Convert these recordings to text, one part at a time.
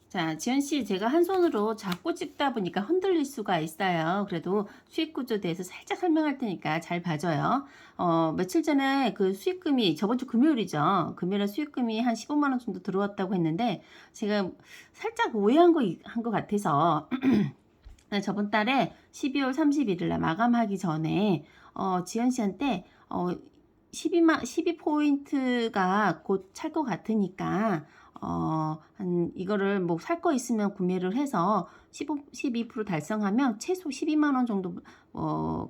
자, 지연 씨, 제가 한 손으로 잡고 찍다 보니까 흔들릴 수가 있어요. 그래도 수익 구조에 대해서 살짝 설명할 테니까 잘 봐줘요. 며칠 전에 그 수익금이 저번 주 금요일이죠. 금요일에 수익금이 한 15만 원 정도 들어왔다고 했는데 제가 살짝 오해한 거 같아서 저번 달에 12월 31일 날 마감하기 전에 지연 씨한테 12포인트가 곧 찰 것 같으니까 이거를 뭐 살 거 있으면 구매를 해서 12% 달성하면 최소 12만 원 정도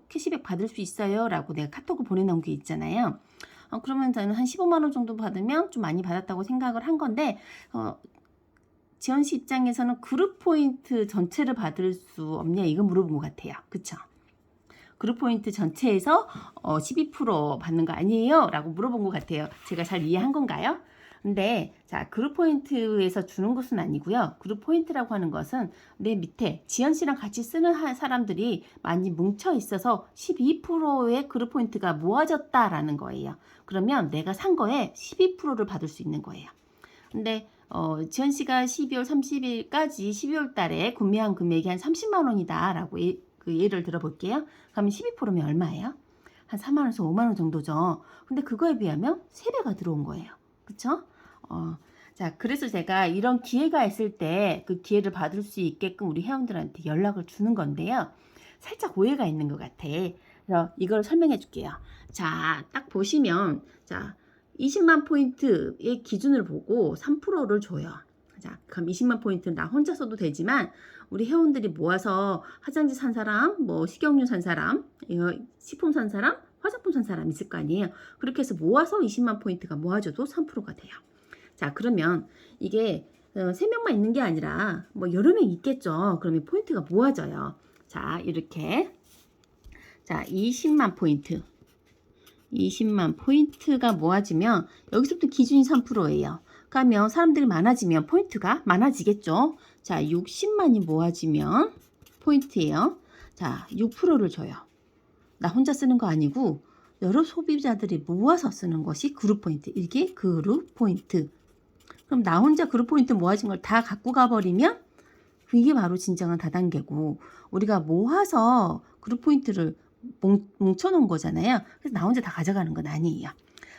캐시백 받을 수 있어요 라고 내가 카톡을 보내놓은 게 있잖아요. 그러면 저는 한 15만 원 정도 받으면 좀 많이 받았다고 생각을 한 건데 지연 씨 입장에서는 그룹 포인트 전체를 받을 수 없냐 이거 물어본 것 같아요. 그쵸? 그룹 포인트 전체에서 12% 받는 거 아니에요? 라고 물어본 것 같아요. 제가 잘 이해한 건가요? 근데 자, 그룹 포인트에서 주는 것은 아니고요. 그룹 포인트라고 하는 것은 내 밑에 지연 씨랑 같이 쓰는 사람들이 많이 뭉쳐 있어서 12%의 그룹 포인트가 모아졌다라는 거예요. 그러면 내가 산 거에 12%를 받을 수 있는 거예요. 근데 지연 씨가 12월 30일까지 12월 달에 구매한 금액이 한 30만 원이다 라고 그 예를 들어볼게요. 그러면 12%면 얼마예요? 한 4만 원에서 5만 원 정도죠. 근데 그거에 비하면 3배가 들어온 거예요. 그쵸? 자, 그래서 제가 이런 기회가 있을 때 그 기회를 받을 수 있게끔 우리 회원들한테 연락을 주는 건데요. 살짝 오해가 있는 것 같아. 그래서 이걸 설명해 줄게요. 자, 딱 보시면, 자, 20만 포인트의 기준을 보고 3%를 줘요. 자, 그럼 20만 포인트는 나 혼자 써도 되지만, 우리 회원들이 모아서 화장지 산 사람, 뭐 식용유 산 사람, 식품 산 사람, 화장품 산 사람 있을 거 아니에요. 그렇게 해서 모아서 20만 포인트가 모아져도 3%가 돼요. 자, 그러면 이게 3명만 있는 게 아니라 뭐 여러 명 있겠죠. 그러면 포인트가 모아져요. 자, 이렇게. 자, 20만 포인트. 20만 포인트가 모아지면 여기서부터 기준이 3%예요. 그러면 사람들이 많아지면 포인트가 많아지겠죠. 자, 60만이 모아지면 포인트예요. 자, 6%를 줘요. 나 혼자 쓰는 거 아니고 여러 소비자들이 모아서 쓰는 것이 그룹 포인트. 이게 그룹 포인트. 그럼 나 혼자 그룹 포인트 모아진 걸 다 갖고 가버리면 그게 바로 진정한 다단계고 우리가 모아서 그룹 포인트를 뭉쳐놓은 거잖아요. 그래서 나 혼자 다 가져가는 건 아니에요.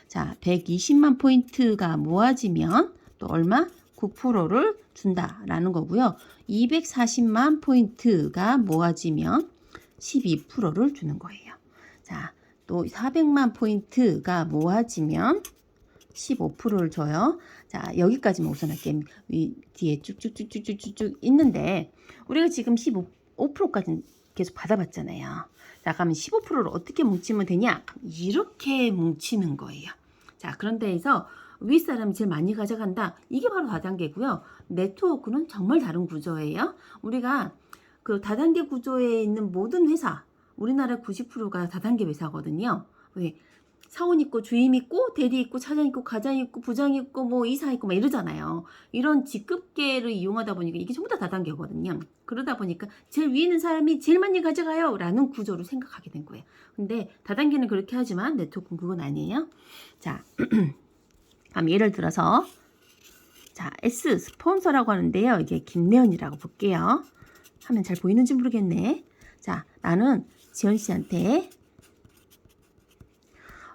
자, 120만 포인트가 모아지면 또 얼마? 9%를 준다라는 거고요. 240만 포인트가 모아지면 12%를 주는 거예요. 자, 또 400만 포인트가 모아지면 15%를 줘요. 자, 여기까지만 우선 할게요. 뒤에 쭉쭉쭉쭉쭉쭉 있는데 우리가 지금 15%까지 계속 받아봤잖아요. 자, 그러면 15%를 어떻게 뭉치면 되냐? 이렇게 뭉치는 거예요. 자, 그런데 해서 윗사람이 제일 많이 가져간다. 이게 바로 다단계고요. 네트워크는 정말 다른 구조예요. 우리가 그 다단계 구조에 있는 모든 회사, 우리나라 90%가 다단계 회사거든요. 왜? 사원 있고 주임 있고 대리 있고 차장 있고 과장 있고 부장 있고 뭐 이사 있고 막 이러잖아요. 이런 직급계를 이용하다 보니까 이게 전부 다 다단계거든요. 그러다 보니까 제일 위에 있는 사람이 제일 많이 가져가요 라는 구조로 생각하게 된 거예요. 근데 다단계는 그렇게 하지만 네트워크는 그건 아니에요. 자, 그럼 예를 들어서 자, S 스폰서라고 하는데요. 이게 김래연이라고 볼게요. 하면 잘 보이는지 모르겠네. 자, 나는 지연 씨한테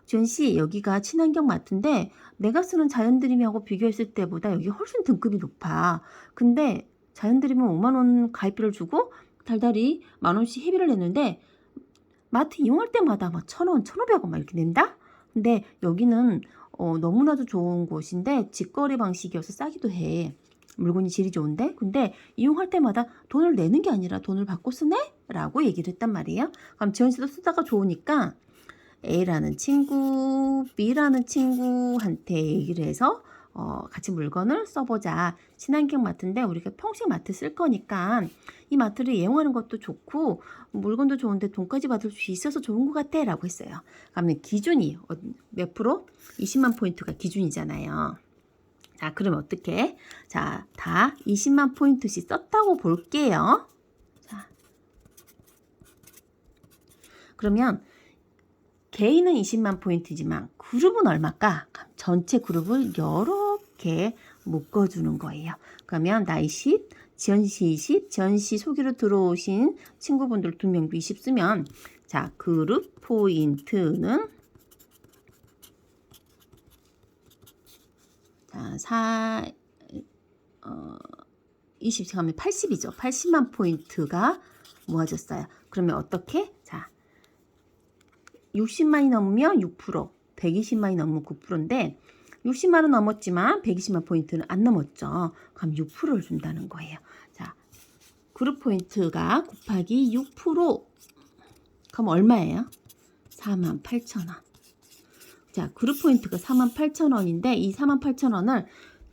지연 씨, 여기가 친환경 마트인데 내가 쓰는 자연드림하고 비교했을 때보다 여기 훨씬 등급이 높아. 근데 자연드림은 5만 원 가입비를 주고 달달이 만 원씩 회비를 냈는데 마트 이용할 때마다 막 1,000원, 1,500원 막 이렇게 낸다? 근데 여기는 너무나도 좋은 곳인데 직거래 방식이어서 싸기도 해. 물건이 질이 좋은데 근데 이용할 때마다 돈을 내는 게 아니라 돈을 받고 쓰네? 라고 얘기를 했단 말이에요. 그럼 지연 씨도 쓰다가 좋으니까 A라는 친구, B라는 친구한테 얘기를 해서 같이 물건을 써보자. 친환경 마트인데 우리가 평생 마트 쓸 거니까 이 마트를 이용하는 것도 좋고 물건도 좋은데 돈까지 받을 수 있어서 좋은 것 같아 라고 했어요. 그러면 기준이 몇 프로? 20만 포인트가 기준이잖아요. 자, 그러면 어떻게? 자, 다 20만 포인트씩 썼다고 볼게요. 자, 그러면 개인은 20만 포인트지만 그룹은 얼마일까? 전체 그룹을 이렇게 묶어주는 거예요. 그러면 나 20, 지연씨 20, 지연씨 소개로 들어오신 친구분들 2명도 20 쓰면 자, 그룹 포인트는 자, 20 하면 80이죠. 80만 포인트가 모아졌어요. 그러면 어떻게? 자, 60만이 넘으면 6%, 120만이 넘으면 9%인데 60만은 넘었지만 120만 포인트는 안 넘었죠. 그럼 6%를 준다는 거예요. 자, 그룹 포인트가 곱하기 6%. 그럼 얼마예요? 48,000원. 자, 그룹 포인트가 48,000원인데 이 48,000원을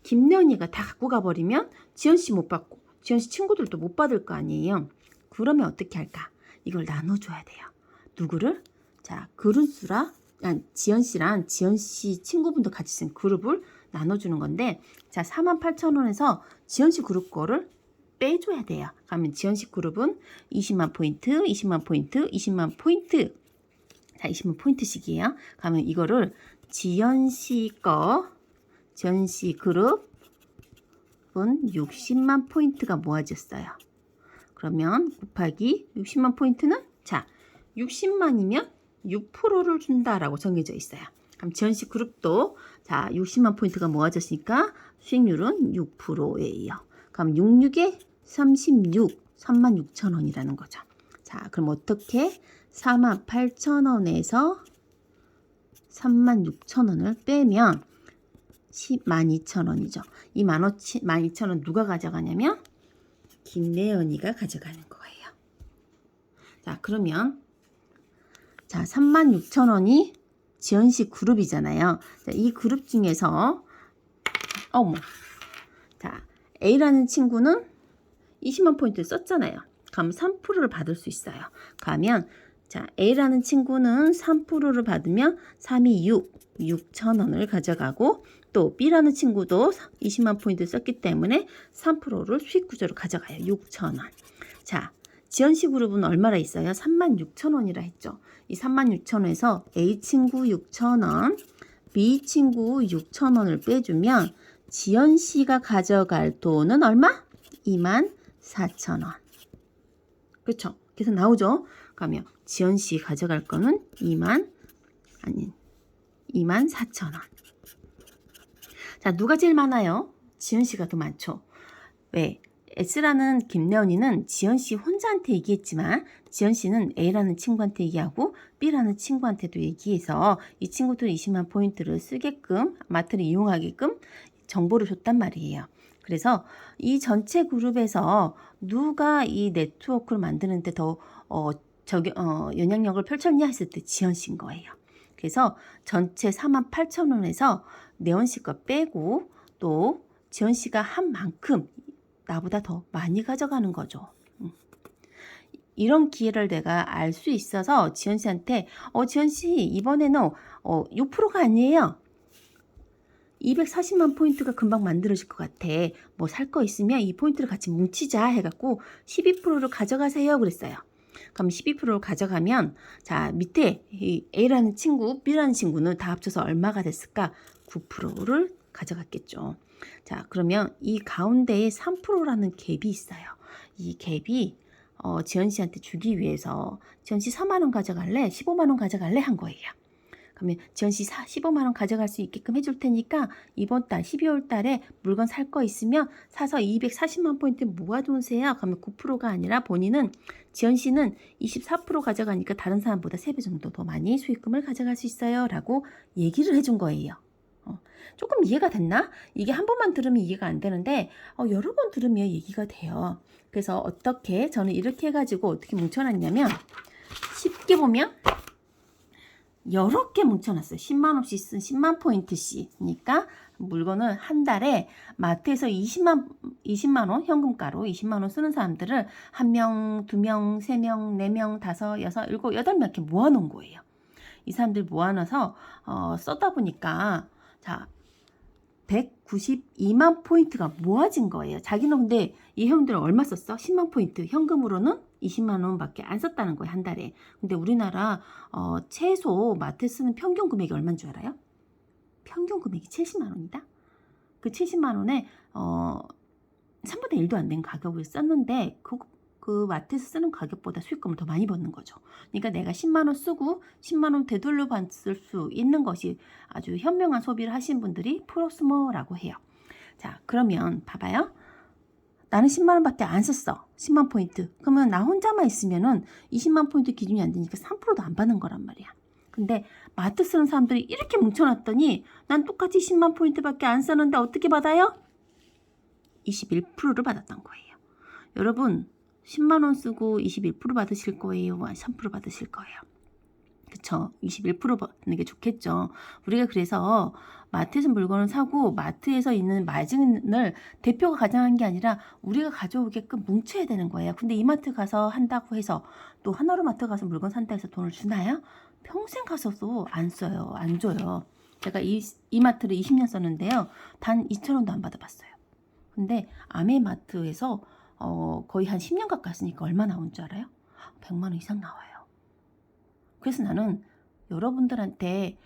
김연이가 다 갖고 가버리면 지연씨 못 받고 지연씨 친구들도 못 받을 거 아니에요. 그러면 어떻게 할까? 이걸 나눠줘야 돼요. 누구를? 자, 그룹수랑 지연씨랑 지연씨 친구분도 같이 쓴 그룹을 나눠주는 건데 자, 48,000원에서 지연씨 그룹 거를 빼줘야 돼요. 그러면 지연씨 그룹은 20만 포인트, 20만 포인트, 20만 포인트. 자, 20만 포인트씩이에요. 그러면 이거를 지연씨 그룹은 60만 포인트가 모아졌어요. 그러면 곱하기 60만 포인트는 자, 60만이면 6%를 준다라고 정해져 있어요. 그럼 지연씨 그룹도 자, 60만 포인트가 모아졌으니까 수익률은 6%예요. 그럼 66에 36, 36,000원이라는 거죠. 자, 그럼 어떻게 48,000원에서 36,000원을 빼면 12,000원이죠. 이 12,000원 누가 가져가냐면 김래연이가 가져가는 거예요. 자, 그러면 자, 36,000원이 지연씨 그룹이잖아요. 자, 이 그룹 중에서 어머. 자, A라는 친구는 20만 포인트를 썼잖아요. 그럼 3%를 받을 수 있어요. 그러면 자, A라는 친구는 3%를 받으면 3이 6,000원을 가져가고 또 B라는 친구도 20만 포인트 썼기 때문에 3%를 수익 구조로 가져가요. 6,000원. 자, 지연씨 그룹은 얼마나 있어요? 36,000원이라 했죠. 이 36,000원에서 A 친구 6,000원, B 친구 6,000원을 빼주면 지연씨가 가져갈 돈은 얼마? 24,000원. 그렇죠? 계산 나오죠? 그러면 지연씨 가져갈 거는 24,000원. 자, 누가 제일 많아요? 지연씨가 더 많죠. 왜? S라는 김래연이는 지연씨 혼자한테 얘기했지만 지연씨는 A라는 친구한테 얘기하고 B라는 친구한테도 얘기해서 이 친구들 20만 포인트를 쓰게끔 마트를 이용하게끔 정보를 줬단 말이에요. 그래서 이 전체 그룹에서 누가 이 네트워크를 만드는데 더 영향력을 펼쳤냐 했을 때 지연씨인 거예요. 그래서 전체 48,000원에서 내연씨 거 빼고 또 지연씨가 한 만큼 나보다 더 많이 가져가는 거죠. 이런 기회를 내가 알 수 있어서 지연씨한테 지연씨 이번에는 6%가 아니에요. 240만 포인트가 금방 만들어질 것 같아. 뭐 살 거 있으면 이 포인트를 같이 뭉치자 해갖고 12%를 가져가세요 그랬어요. 그럼 12%를 가져가면 자, 밑에 A라는 친구, B라는 친구는 다 합쳐서 얼마가 됐을까? 9%를 가져갔겠죠. 자, 그러면 이 가운데에 3%라는 갭이 있어요. 이 갭이 지연씨한테 주기 위해서 지연씨 4만 원 가져갈래? 15만 원 가져갈래? 한 거예요. 그러면 지연씨 15만 원 가져갈 수 있게끔 해줄 테니까 이번 달 12월 달에 물건 살 거 있으면 사서 240만 포인트 모아두세요. 그러면 9%가 아니라 본인은 지연씨는 24% 가져가니까 다른 사람보다 3배 정도 더 많이 수익금을 가져갈 수 있어요. 라고 얘기를 해준 거예요. 조금 이해가 됐나? 이게 한 번만 들으면 이해가 안 되는데 여러 번 들으면 얘기가 돼요. 그래서 어떻게 저는 이렇게 해가지고 어떻게 뭉쳐놨냐면 쉽게 보면 여러 개 뭉쳐놨어요. 10만 원씩 쓴 10만 포인트씩이니까 물건을 한 달에 마트에서 20만 원 현금가로 20만 원 쓰는 사람들을 1명, 2명, 3명, 4명, 5, 6, 7, 8명 이렇게 모아놓은 거예요. 이 사람들 모아놔서 써다 보니까 자 192만 포인트가 모아진 거예요. 자기는 근데 이 형들은 얼마 썼어? 10만 포인트. 현금으로는 20만 원밖에 안 썼다는 거예요. 한 달에. 근데 우리나라 최소 마트 쓰는 평균 금액이 얼마인 줄 알아요? 평균 금액이 70만 원이다. 그 70만 원에 3분의 1도 안 된 가격을 썼는데 그 마트에서 쓰는 가격보다 수익금을 더 많이 버는 거죠. 그러니까 내가 10만 원 쓰고 10만 원 되돌려 받을 수 있는 것이 아주 현명한 소비를 하신 분들이 프로스모라고 해요. 자, 그러면 봐봐요. 나는 10만 원밖에 안 썼어. 10만 포인트. 그러면 나 혼자만 있으면은 20만 포인트 기준이 안 되니까 3%도 안 받는 거란 말이야. 근데 마트 쓰는 사람들이 이렇게 뭉쳐놨더니 난 똑같이 10만 포인트밖에 안 썼는데 어떻게 받아요? 21%를 받았던 거예요. 여러분 10만 원 쓰고 21% 받으실 거예요? 3% 받으실 거예요? 그쵸? 21% 받는 게 좋겠죠. 우리가 그래서 마트에서 물건을 사고 마트에서 있는 마진을 대표가 가져가는 게 아니라 우리가 가져오게끔 뭉쳐야 되는 거예요. 근데 이마트 가서 한다고 해서 또 하나로마트 가서 물건 산다 해서 돈을 주나요? 평생 가서도 안 써요. 안 줘요. 제가 이마트를 20년 썼는데요. 단 2,000원도 안 받아봤어요. 근데 아메마트에서 거의 한 10년 가까이 쓰니까 얼마 나온 줄 알아요? 100만 원 이상 나와요. 그래서 나는 여러분들한테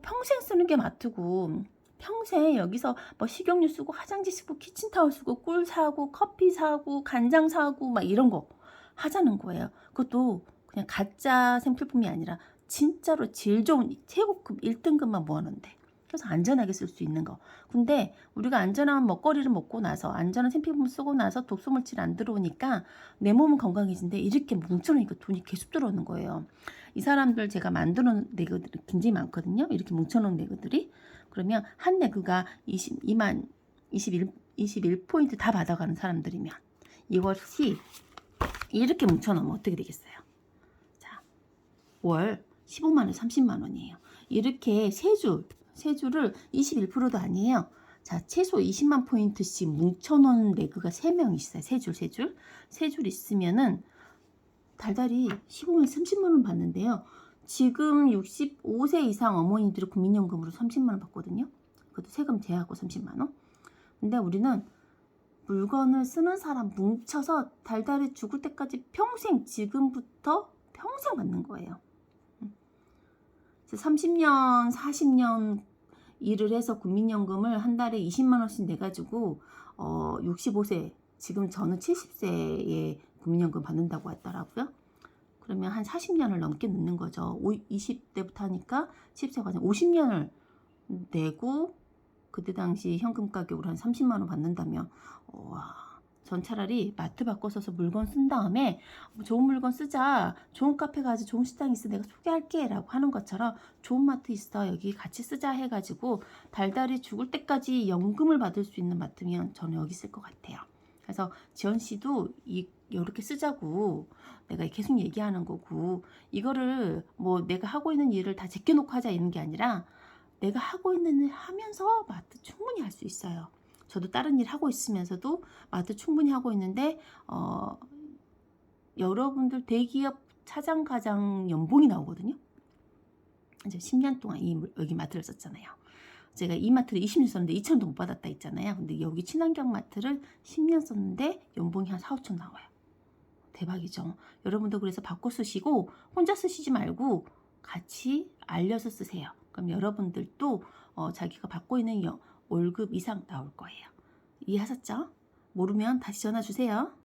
평생 쓰는 게 마트고 평생 여기서 뭐 식용유 쓰고 화장지 쓰고 키친타월 쓰고 꿀 사고 커피 사고 간장 사고 막 이런 거 하자는 거예요. 그것도 그냥 가짜 생필품이 아니라 진짜로 질 좋은 최고급 1등급만 모아놓는데 그래서 안전하게 쓸 수 있는 거. 근데 우리가 안전한 먹거리를 먹고 나서 안전한 생필품 쓰고 나서 독소물질 안 들어오니까 내 몸은 건강해진데 이렇게 뭉쳐놓으니까 돈이 계속 들어오는 거예요. 이 사람들 제가 만들어 놓은 내그들이 굉장히 많거든요. 이렇게 뭉쳐놓은 내그들이. 그러면 한 내그가 21포인트 다 받아가는 사람들이면 이것이 이렇게 뭉쳐놓으면 어떻게 되겠어요? 자, 월 15만 원, 30만 원이에요. 이렇게 세 줄을 21%도 아니에요. 자, 최소 20만 포인트씩 뭉쳐놓은 레그가 3명 있어요. 세 줄 있으면은 달달이 15만 30만 원 받는데요. 지금 65세 이상 어머니들이 국민연금으로 30만 원 받거든요. 그것도 세금 제하고 30만 원. 근데 우리는 물건을 쓰는 사람 뭉쳐서 달달이 죽을 때까지 평생 지금부터 평생 받는 거예요. 30년, 40년 일을 해서 국민연금을 한 달에 20만 원씩 내가지고 65세, 지금 저는 70세에 국민연금 받는다고 하더라고요. 그러면 한 40년을 넘게 넣는 거죠. 20대부터 하니까 70세까지 50년을 내고 그때 당시 현금 가격으로 한 30만 원 받는다면 전 차라리 마트 바꿔 써서 물건 쓴 다음에 좋은 물건 쓰자, 좋은 카페 가서 좋은 식당 있어 내가 소개할게 라고 하는 것처럼 좋은 마트 있어 여기 같이 쓰자 해가지고 달달이 죽을 때까지 연금을 받을 수 있는 마트면 저는 여기 쓸 것 같아요. 그래서 지연 씨도 이렇게 쓰자고 내가 계속 얘기하는 거고 이거를 뭐 내가 하고 있는 일을 다 제껴놓고 하자 이런 게 아니라 내가 하고 있는 일 하면서 마트 충분히 할 수 있어요. 저도 다른 일 하고 있으면서도 마트 충분히 하고 있는데 여러분들 대기업 차장 과장 연봉이 나오거든요. 이제 10년 동안 여기 마트를 썼잖아요. 제가 이 마트를 20년 썼는데 2,000원도 못 받았다 했잖아요. 근데 여기 친환경 마트를 10년 썼는데 연봉이 한 4, 5천 나와요. 대박이죠. 여러분도 그래서 바꿔 쓰시고 혼자 쓰시지 말고 같이 알려서 쓰세요. 그럼 여러분들도 자기가 받고 있는 월급 이상 나올 거예요. 이해하셨죠? 모르면 다시 전화 주세요.